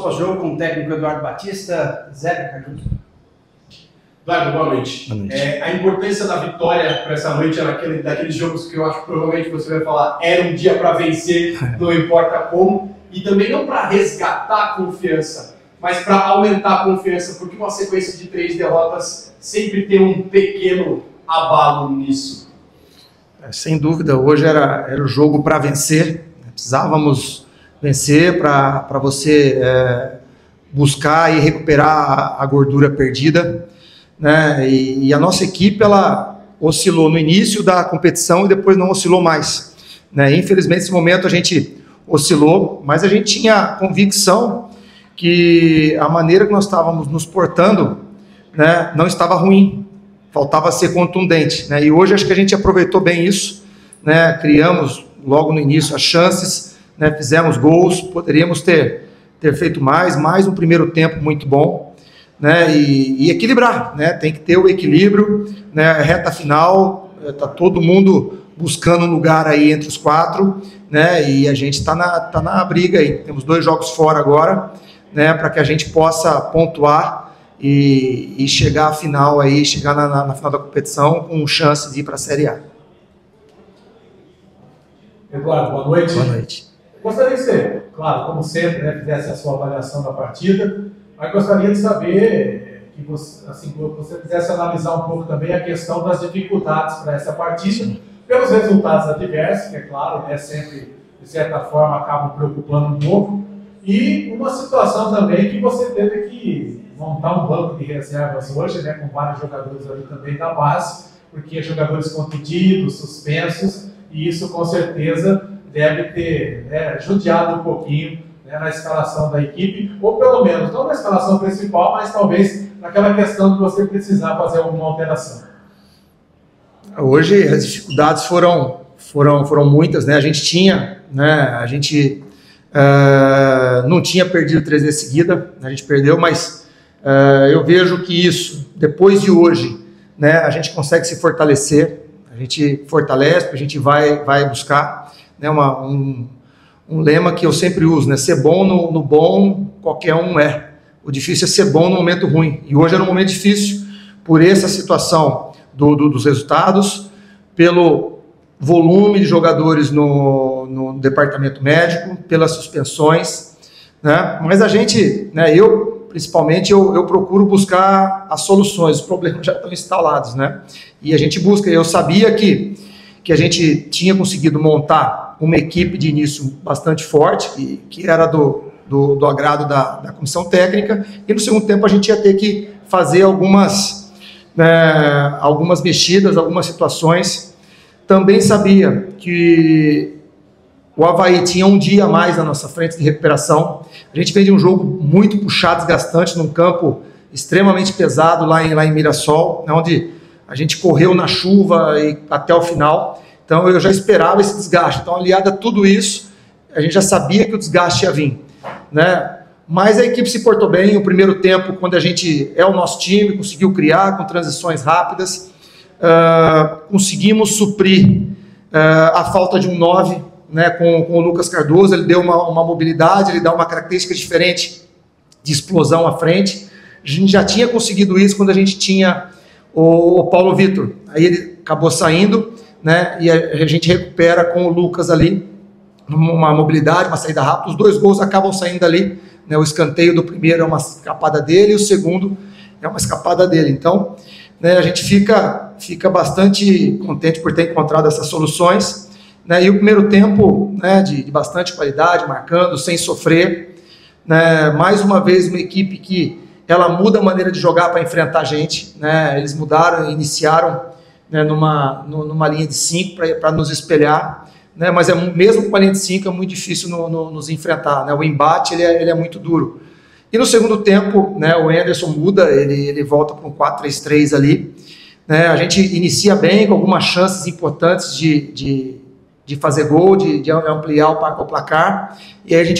pós-jogo com o técnico Eduardo Batista, Zé Cardoso. Eduardo, boa noite. Boa noite. A importância da vitória para essa noite era daqueles jogos que eu acho que provavelmente você vai falar era um dia para vencer, não importa como, e também não para resgatar a confiança, mas para aumentar a confiança, porque uma sequência de 3 derrotas sempre tem um pequeno abalo nisso. Sem dúvida, hoje era o jogo para vencer, precisávamos vencer para você buscar e recuperar a gordura perdida, né? E a nossa equipe, ela oscilou no início da competição e depois não oscilou mais, né? Infelizmente, nesse momento a gente oscilou, mas a gente tinha convicção que a maneira que nós estávamos nos portando, né, não estava ruim, faltava ser contundente, né? E hoje acho que a gente aproveitou bem isso, né? Criamos logo no início as chances, né? Fizemos gols, poderíamos ter feito mais um primeiro tempo muito bom, né? E equilibrar, né? Tem que ter o equilíbrio, né? Reta final, tá todo mundo buscando um lugar aí entre os 4, né? E a gente tá na briga aí. Temos 2 jogos fora agora, né? Para que a gente possa pontuar e chegar à final aí, chegar na final da competição com chances de ir para a Série A. Eduardo, boa noite. Boa noite. Gostaria que você, claro, como sempre, né, fizesse a sua avaliação da partida, mas gostaria de saber que você quisesse analisar um pouco também a questão das dificuldades para essa partida, pelos resultados adversos, que é claro, né, sempre, de certa forma, acabam preocupando um pouco, e uma situação também que você teve que montar um banco de reservas hoje, né, com vários jogadores ali também da base, porque jogadores contundidos, suspensos, e isso com certeza deve ter, né, judiado um pouquinho, né, na escalação da equipe, ou pelo menos, não na escalação principal, mas talvez naquela questão de você precisar fazer alguma alteração. Hoje as dificuldades foram muitas, né? A gente tinha, né? Não tinha perdido 3 vezes seguida, a gente perdeu, mas eu vejo que isso, depois de hoje, né, a gente consegue se fortalecer, a gente fortalece, a gente vai buscar, né, um lema que eu sempre uso, né? Ser bom no bom, qualquer um é. O difícil é ser bom no momento ruim. E hoje era um momento difícil por essa situação dos resultados, pelo volume de jogadores no departamento médico, pelas suspensões, né? Mas a gente, né, principalmente, eu procuro buscar as soluções, os problemas já estão instalados, né? E a gente busca, eu sabia que a gente tinha conseguido montar uma equipe de início bastante forte, que era do agrado da comissão técnica, e no segundo tempo a gente ia ter que fazer algumas mexidas, algumas situações. Também sabia que o Avaí tinha um dia a mais na nossa frente de recuperação. A gente fez um jogo muito puxado, desgastante, num campo extremamente pesado lá em Mirassol, onde a gente correu na chuva e até o final. Então eu já esperava esse desgaste. Então, aliado a tudo isso, a gente já sabia que o desgaste ia vir, né? Mas a equipe se portou bem. O primeiro tempo, quando a gente o nosso time, conseguiu criar com transições rápidas, conseguimos suprir a falta de um 9, né, com o Lucas Cardoso. Ele deu uma mobilidade, ele dá uma característica diferente de explosão à frente. A gente já tinha conseguido isso quando a gente tinha o Paulo Vitor. Aí ele acabou saindo, né, e a gente recupera com o Lucas ali uma mobilidade, uma saída rápida. Os 2 gols acabam saindo ali, né? O escanteio do primeiro é uma escapada dele e o segundo é uma escapada dele. Então, né, a gente fica bastante contente por ter encontrado essas soluções, né? E o primeiro tempo, né, de bastante qualidade, marcando, sem sofrer, né? Mais uma vez uma equipe que ela muda a maneira de jogar para enfrentar a gente, né? Eles mudaram, iniciaram, né, numa linha de 5 para nos espelhar, né? Mas mesmo com a linha de 5 é muito difícil nos enfrentar, né? O embate ele é muito duro. E no segundo tempo, né, o Anderson muda, ele volta para um 4-3-3 ali, né? A gente inicia bem, com algumas chances importantes de fazer gol, de ampliar o placar, e aí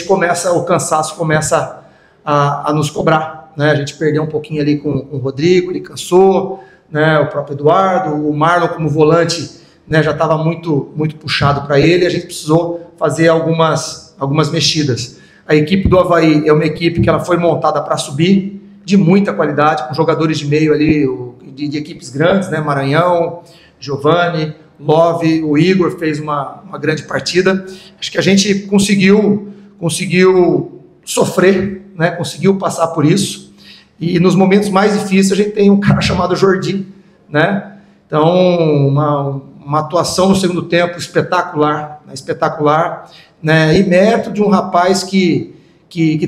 o cansaço começa a nos cobrar, né? A gente perdeu um pouquinho ali com o Rodrigo, ele cansou, né? O próprio Eduardo, o Marlon como volante, né, já estava muito puxado para ele. A gente precisou fazer algumas mexidas. A equipe do Avaí é uma equipe que ela foi montada para subir, de muita qualidade, com jogadores de meio ali, de equipes grandes, né? Maranhão, Giovani, Love, o Igor fez uma grande partida. Acho que a gente conseguiu sofrer, né? Conseguiu passar por isso. E nos momentos mais difíceis a gente tem um cara chamado Jordi, né? Então, uma atuação no segundo tempo espetacular, né? Espetacular, né? E mérito de um rapaz que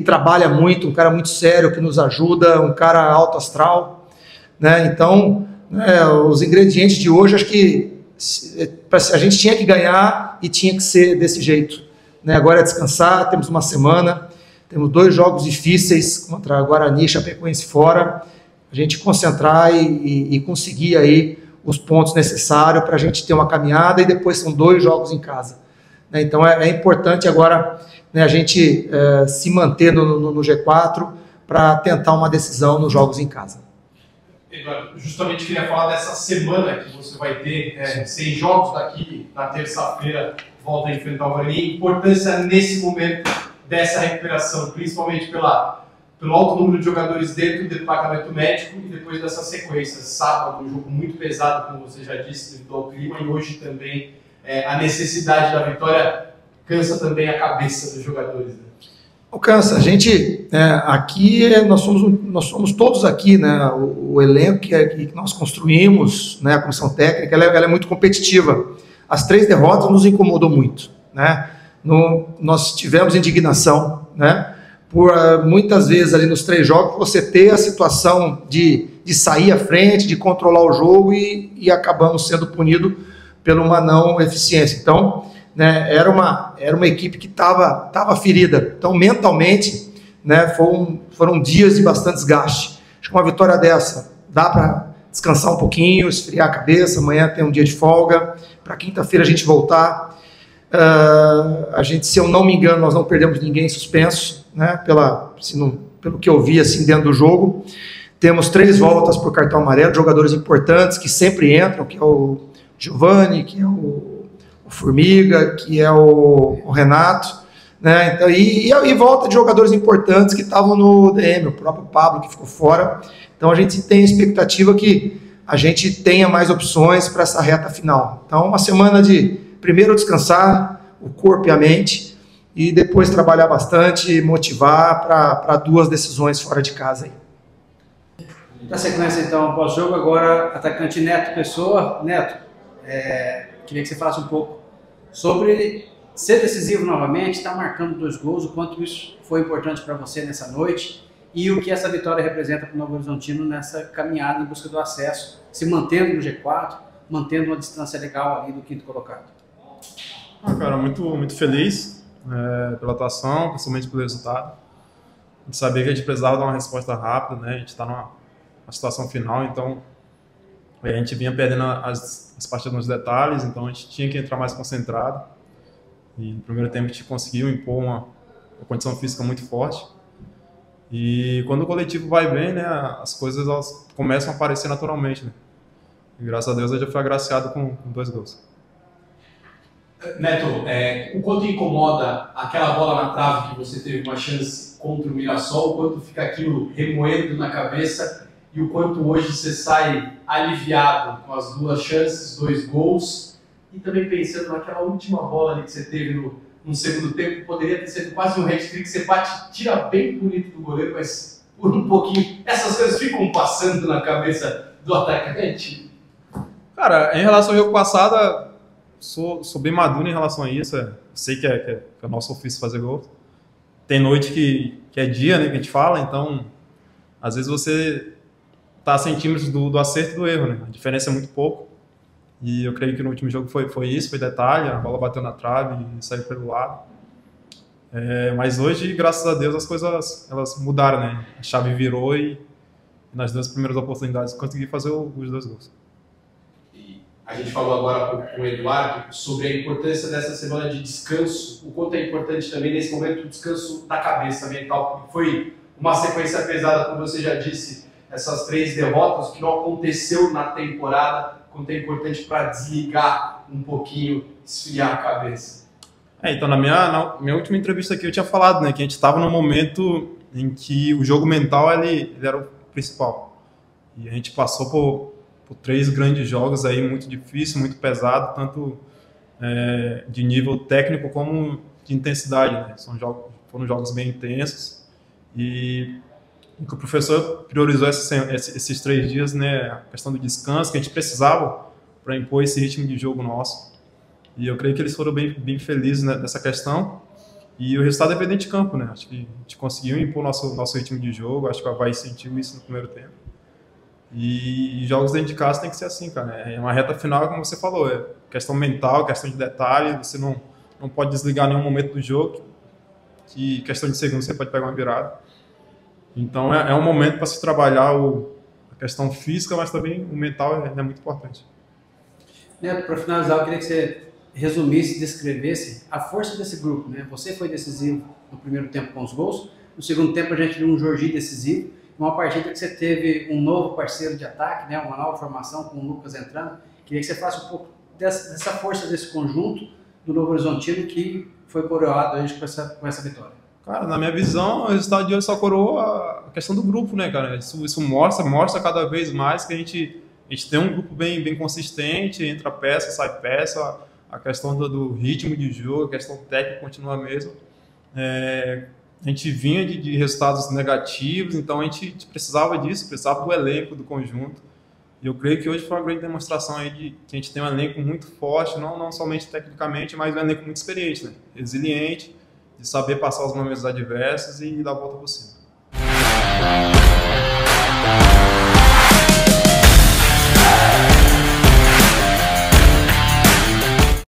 trabalha muito, um cara muito sério, que nos ajuda, um cara alto astral, né? Então, os ingredientes de hoje, acho que a gente tinha que ganhar e tinha que ser desse jeito, né? Agora é descansar, temos uma semana, temos 2 jogos difíceis contra Guarani e Chapecoense fora, a gente concentrar e conseguir aí os pontos necessários para a gente ter uma caminhada, e depois são 2 jogos em casa, né? Então é importante agora, né, a gente se manter no G4 para tentar uma decisão nos jogos em casa. Eduardo, justamente queria falar dessa semana que você vai ter 6 jogos daqui na terça-feira, volta a enfrentar o Guarani. A importância nesse momento dessa recuperação, principalmente pelo alto número de jogadores dentro do departamento médico e depois dessa sequência. Sábado, um jogo muito pesado, como você já disse, devido ao clima, e hoje também a necessidade da vitória cansa também a cabeça dos jogadores, né? Cansa. A gente, aqui, nós somos todos aqui, né? O elenco que nós construímos, né? A comissão técnica, ela é muito competitiva. As 3 derrotas nos incomodou muito, né? Nós tivemos indignação, né? Por muitas vezes ali nos 3 jogos você ter a situação de sair à frente, de controlar o jogo e acabamos sendo punidos por uma não eficiência. Então, né, era uma equipe que estava ferida. Então, mentalmente, né, foram dias de bastante desgaste. Acho que uma vitória dessa dá para descansar um pouquinho, esfriar a cabeça. Amanhã tem um dia de folga. Para quinta-feira a gente voltar. A gente, se eu não me engano, nós não perdemos ninguém suspenso, né, pelo que eu vi assim, dentro do jogo. Temos 3 voltas por cartão amarelo, jogadores importantes que sempre entram, que é o Giovani, que é o Formiga, que é o Renato, né? Então, e volta de jogadores importantes que estavam no DM, o próprio Pablo, que ficou fora. Então a gente tem a expectativa que a gente tenha mais opções para essa reta final. Então, uma semana de primeiro descansar o corpo e a mente, e depois trabalhar bastante, motivar para 2 decisões fora de casa aí. Na sequência, então, pós-jogo, agora atacante Neto Pessoa. Neto, queria que você falasse um pouco sobre ser decisivo novamente, estar marcando 2 gols, o quanto isso foi importante para você nessa noite e o que essa vitória representa para o Novo Horizontino nessa caminhada em busca do acesso, se mantendo no G4, mantendo uma distância legal ali do 5º colocado. Cara, muito feliz pela atuação, principalmente pelo resultado. A gente sabia que a gente precisava dar uma resposta rápida, né? A gente está numa situação final, então a gente vinha perdendo as partidas nos detalhes, então a gente tinha que entrar mais concentrado. E no primeiro tempo a gente conseguiu impor uma condição física muito forte. E quando o coletivo vai bem, né, as coisas elas começam a aparecer naturalmente, né? E graças a Deus eu já fui agraciado com 2 gols. Neto, o quanto incomoda aquela bola na trave que você teve uma chance contra o Mirassol, o quanto fica aquilo remoendo na cabeça e o quanto hoje você sai aliviado com as 2 chances, 2 gols, e também pensando naquela última bola ali que você teve no segundo tempo, poderia ter sido quase um hat-trick, você bate, tira bem bonito do goleiro, mas por um pouquinho, essas coisas ficam passando na cabeça do atacante? Cara, em relação ao jogo passado, sou bem maduro em relação a isso. Sei que é o nosso ofício fazer gol. Tem noite que é dia, né, que a gente fala, então às vezes você tá a centímetros do acerto e do erro, né? A diferença é muito pouco. E eu creio que no último jogo foi isso, foi detalhe, a bola bateu na trave e saiu pelo lado. Mas hoje, graças a Deus, as coisas elas mudaram, né? A chave virou e nas 2 primeiras oportunidades consegui fazer os 2 gols. A gente falou agora com o Eduardo sobre a importância dessa semana de descanso, o quanto é importante também nesse momento o descanso da cabeça mental, porque foi uma sequência pesada, como você já disse, essas 3 derrotas, o que não aconteceu na temporada, quanto é importante para desligar um pouquinho, esfriar a cabeça. Então, na minha última entrevista aqui eu tinha falado, né, que a gente estava num momento em que o jogo mental ele era o principal. E a gente passou por 3 grandes jogos aí, muito difícil, muito pesado, tanto de nível técnico como de intensidade, né? Foram jogos bem intensos. E o que o professor priorizou esses 3 dias, né, a questão do descanso, que a gente precisava para impor esse ritmo de jogo nosso. E eu creio que eles foram bem felizes, né, nessa questão. E o resultado é ver dentro de campo, né? Acho que a gente conseguiu impor nosso ritmo de jogo, acho que o Avaí sentiu isso no primeiro tempo. E jogos dentro de casa tem que ser assim, cara. É uma reta final, como você falou, é questão mental, questão de detalhe, você não pode desligar nenhum momento do jogo, que questão de segundos você pode pegar uma virada. Então é um momento para se trabalhar a questão física, mas também o mental é muito importante. Neto, para finalizar, eu queria que você resumisse, descrevesse a força desse grupo, né? Você foi decisivo no primeiro tempo com os gols, no segundo tempo a gente viu um Jorginho decisivo, uma partida que você teve um novo parceiro de ataque, né? Uma nova formação com o Lucas entrando. Queria que você falasse um pouco dessa força desse conjunto do Novo Horizontino que foi coroado hoje com essa vitória. Cara, na minha visão, o resultado de hoje só coroou a questão do grupo, né, cara? Isso mostra cada vez mais que a gente tem um grupo bem consistente, entra peça, sai peça, a questão do ritmo de jogo, a questão técnica continua a mesma. A gente vinha de resultados negativos, então a gente precisava disso, precisava do elenco, do conjunto. E eu creio que hoje foi uma grande demonstração aí de que a gente tem um elenco muito forte, não somente tecnicamente, mas um elenco muito experiente, né? Resiliente, de saber passar os momentos adversos e dar a volta por cima.